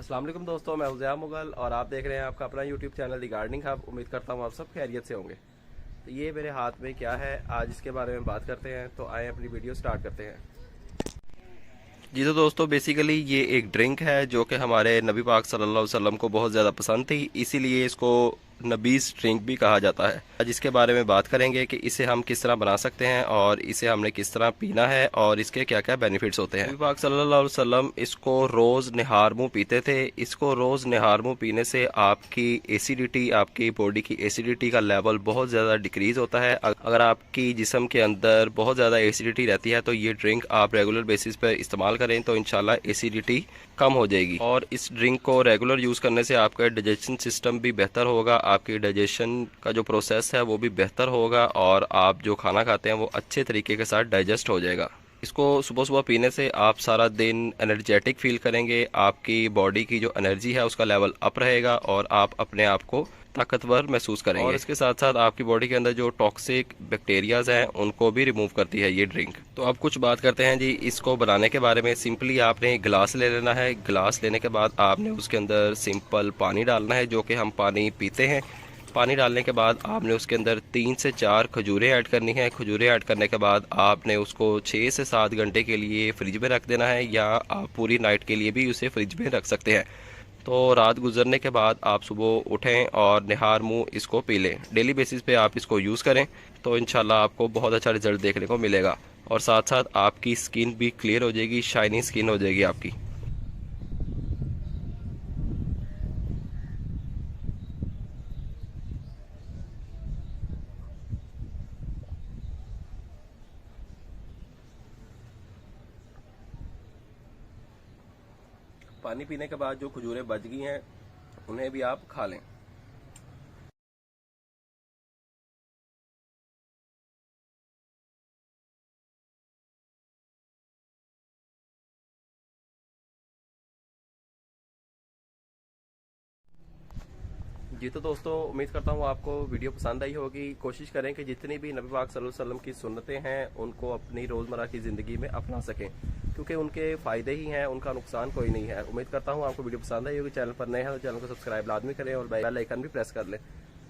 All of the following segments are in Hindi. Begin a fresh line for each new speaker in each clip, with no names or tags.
अस्सलाम वालेकुम दोस्तों, मैं उज़ैया मुगल और आप देख रहे हैं आपका अपना यूट्यूब चैनल दी गार्डनिंग हब। उम्मीद करता हूँ आप सब खैरियत से होंगे। तो ये मेरे हाथ में क्या है, आज इसके बारे में बात करते हैं। तो आए अपनी वीडियो स्टार्ट करते हैं। जी तो दोस्तों, बेसिकली ये एक ड्रिंक है जो कि हमारे नबी पाक सल्लल्लाहु अलैहि वसल्लम को बहुत ज़्यादा पसंद थी, इसीलिए इसको नबीस ड्रिंक भी कहा जाता है। आज इसके बारे में बात करेंगे कि इसे हम किस तरह बना सकते हैं और इसे हमने किस तरह पीना है और इसके क्या क्या बेनिफिट्स होते हैं। नबी पाक सल्लल्लाहु अलैहि वसल्लम इसको रोज़ निहार मुँह पीते थे। इसको रोज़ निहार मुँह पीने से आपकी एसिडिटी, आपकी बॉडी की एसिडिटी का लेवल बहुत ज़्यादा डिक्रीज़ होता है। अगर आपकी जिस्म के अंदर बहुत ज़्यादा एसिडिटी रहती है तो ये ड्रिंक आप रेगुलर बेसिस पर इस्तेमाल करें तो इंशाल्लाह एसिडिटी कम हो जाएगी। और इस ड्रिंक को रेगुलर यूज़ करने से आपका डाइजेशन सिस्टम भी बेहतर होगा, आपकी डाइजेशन का जो प्रोसेस है वो भी बेहतर होगा और आप जो खाना खाते हैं वो अच्छे तरीके के साथ डाइजेस्ट हो जाएगा। इसको सुबह सुबह पीने से आप सारा दिन एनर्जेटिक फील करेंगे, आपकी बॉडी की जो एनर्जी है उसका लेवल अप रहेगा और आप अपने आप को ताकतवर महसूस करेंगे। और इसके साथ साथ आपकी बॉडी के अंदर जो टॉक्सिक बैक्टीरियाज हैं उनको भी रिमूव करती है ये ड्रिंक। तो अब कुछ बात करते हैं जी इसको बनाने के बारे में। सिंपली आपने गिलास ले लेना है। गिलास लेने के बाद आपने उसके अंदर सिंपल पानी डालना है, जो कि हम पानी पीते हैं। पानी डालने के बाद आपने उसके अंदर 3 से 4 खजूरें ऐड करनी है। खजूरें ऐड करने के बाद आपने उसको 6 से 7 घंटे के लिए फ्रिज में रख देना है, या आप पूरी नाइट के लिए भी उसे फ्रिज में रख सकते हैं। तो रात गुजरने के बाद आप सुबह उठें और निहार मुंह इसको पी लें। डेली बेसिस पे आप इसको यूज़ करें तो इंशाल्लाह आपको बहुत अच्छा रिजल्ट देखने को मिलेगा और साथ साथ आपकी स्किन भी क्लियर हो जाएगी, शाइनी स्किन हो जाएगी आपकी। पानी पीने के बाद जो खजूरें बच गई हैं उन्हें भी आप खा लें। जी तो दोस्तों, उम्मीद करता हूँ आपको वीडियो पसंद आई होगी। कोशिश करें कि जितनी भी नबी पाक सल्लल्लाहु अलैहि वसल्लम की सुन्नतें हैं उनको अपनी रोज़मर्रा की ज़िंदगी में अपना सकें, क्योंकि उनके फ़ायदे ही हैं, उनका नुकसान कोई नहीं है। उम्मीद करता हूँ आपको वीडियो पसंद आई होगी। चैनल पर नए हैं तो चैनल को सब्सक्राइब लाजमी करें और बेल आइकन भी प्रेस कर लें।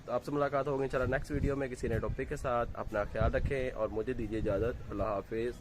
तो आपसे मुलाकात होगी इंशाल्लाह नेक्स्ट वीडियो में किसी नए टॉपिक के साथ। अपना ख्याल रखें और मुझे दीजिए इजाज़त। अल्लाह हाफिज़।